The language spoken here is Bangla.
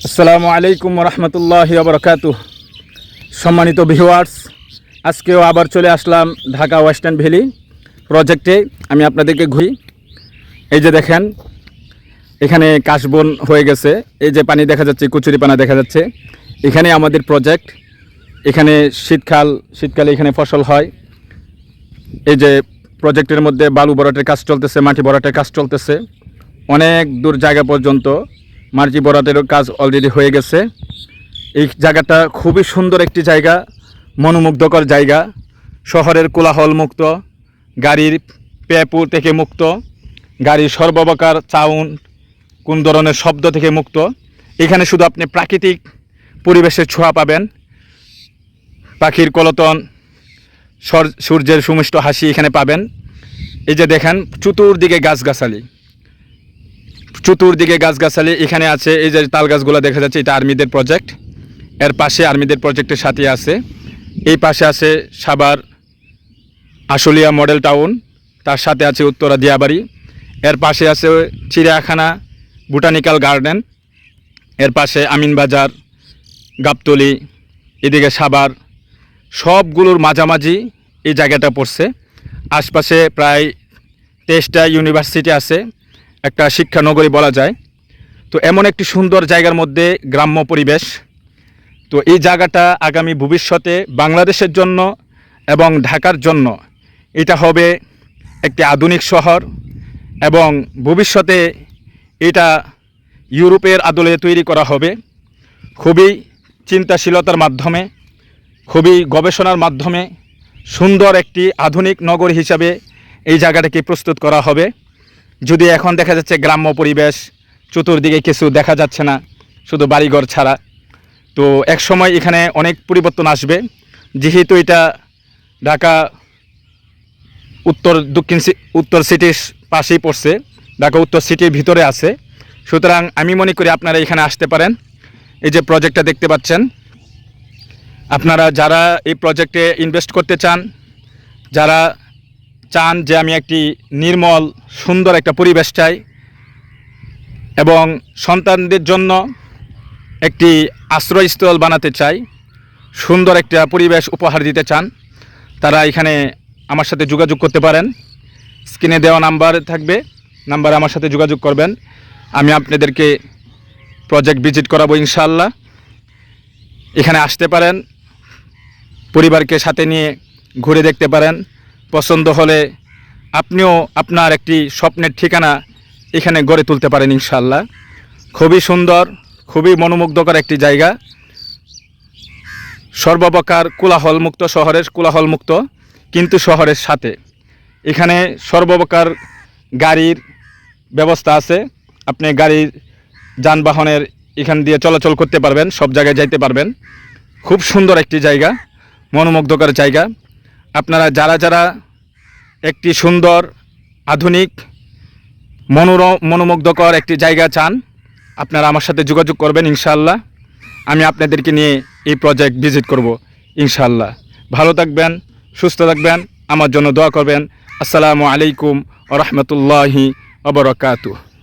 আসসালামু আলাইকুম রহমতুল্লাহি ওয়া বারাকাতুহু। সম্মানিত ভিউয়ার্স, আজকেও আবার চলে আসলাম ঢাকা ওয়েস্টার্ন ভ্যালি প্রজেক্টে। আমি আপনাদেরকে ঘুরি। এই যে দেখেন, এখানে কাশবন হয়ে গেছে। এই যে পানি দেখা যাচ্ছে, কচুরিপানা দেখা যাচ্ছে। এখানে আমাদের প্রজেক্ট। এখানে শীতকালে এখানে ফসল হয়। এই যে প্রজেক্টের মধ্যে বালু ভরাটের কাজ চলতেছে, মাটি ভরাটের কাজ চলতেছে। অনেক দূর জায়গা পর্যন্ত মাটি ভরাটেরও কাজ অলরেডি হয়ে গেছে। এই জায়গাটা খুবই সুন্দর একটি জায়গা, মনোমুগ্ধকর জায়গা। শহরের কোলাহল মুক্ত, গাড়ির পেপু থেকে মুক্ত, গাড়ির সর্বপ্রকার সাউন্ড, কোন ধরনের শব্দ থেকে মুক্ত। এখানে শুধু আপনি প্রাকৃতিক পরিবেশের ছোঁয়া পাবেন। পাখির কলতন, সূর্যের সুমিষ্ট হাসি এখানে পাবেন। এই যে দেখেন, চতুর্দিকে গাছগাছালি। এখানে আছে। এই যে তাল গাছগুলো দেখা যাচ্ছে, এটা আর্মিদের প্রজেক্ট। এর পাশে আর্মিদের প্রজেক্টের সাথে আছে। এই পাশে আছে সাভার আশুলিয়া মডেল টাউন, তার সাথে আছে উত্তরা দিয়াবাড়ি। এর পাশে আছে চিড়িয়াখানা, বোটানিক্যাল গার্ডেন। এর পাশে আমিনবাজার, গাবতলী, এদিকে সাভার। সবগুলোর মাঝামাঝি এই জায়গাটা পড়ছে। আশপাশে প্রায় 23টা ইউনিভার্সিটি আছে, একটা শিক্ষানগরী বলা যায়। তো এমন একটি সুন্দর জায়গার মধ্যে গ্রাম্য পরিবেশ। তো এই জায়গাটা আগামী ভবিষ্যতে বাংলাদেশের জন্য এবং ঢাকার জন্য এটা হবে একটি আধুনিক শহর, এবং ভবিষ্যতে এটা ইউরোপের আদলে তৈরি করা হবে। খুবই চিন্তাশীলতার মাধ্যমে, খুবই গবেষণার মাধ্যমে সুন্দর একটি আধুনিক নগর হিসাবে এই জায়গাটাকে প্রস্তুত করা হবে। যদি এখন দেখা যাচ্ছে গ্রাম্য পরিবেশ, চতুর্দিকে কিছু দেখা যাচ্ছে না, শুধু বাড়িঘর ছাড়া। তো এক সময় এখানে অনেক পরিবর্তন আসবে, যেহেতু এটা ঢাকা উত্তর সিটির পাশেই পড়ছে, ঢাকা উত্তর সিটির ভিতরে আছে। সুতরাং আমি মনে করি আপনারা এখানে আসতে পারেন। এই যে প্রজেক্টটা দেখতে পাচ্ছেন, আপনারা যারা এই প্রজেক্টে ইনভেস্ট করতে চান, যারা চান যে আমি একটি নির্মল সুন্দর একটা পরিবেশ চাই এবং সন্তানদের জন্য একটি আশ্রয়স্থল বানাতে চাই, সুন্দর একটা পরিবেশ উপহার দিতে চান, তারা এখানে আমার সাথে যোগাযোগ করতে পারেন। স্ক্রিনে দেওয়া নাম্বার থাকবে, নাম্বারে আমার সাথে যোগাযোগ করবেন। আমি আপনাদেরকে প্রজেক্ট ভিজিট করাবো ইনশাআল্লাহ। এখানে আসতে পারেন, পরিবারকে সাথে নিয়ে ঘুরে দেখতে পারেন। পছন্দ হলে আপনিও আপনার একটি স্বপ্নের ঠিকানা এখানে গড়ে তুলতে পারেন ইনশাআল্লাহ। খুবই সুন্দর, খুবই মনোমুগ্ধকর একটি জায়গা। সর্বপ্রকার কোলাহলমুক্ত, শহরের কোলাহলমুক্ত, কিন্তু শহরের সাথে এখানে সর্বপ্রকার গাড়ির ব্যবস্থা আছে। আপনি গাড়ির যানবাহনের এখান দিয়ে চলাচল করতে পারবেন, সব জায়গায় যাইতে পারবেন। খুব সুন্দর একটি জায়গা, মনোমুগ্ধকর জায়গা। আপনারা যারা একটি সুন্দর, আধুনিক, মনোমুগ্ধকর একটি জায়গা চান, আপনারা আমার সাথে যোগাযোগ করবেন ইনশাআল্লাহ। আমি আপনাদেরকে নিয়ে এই প্রজেক্ট ভিজিট করব ইনশাআল্লাহ। ভালো থাকবেন, সুস্থ থাকবেন, আমার জন্য দোয়া করবেন। আসসালামু আলাইকুম ওয়া রাহমাতুল্লাহি ওয়া বারাকাতুহু।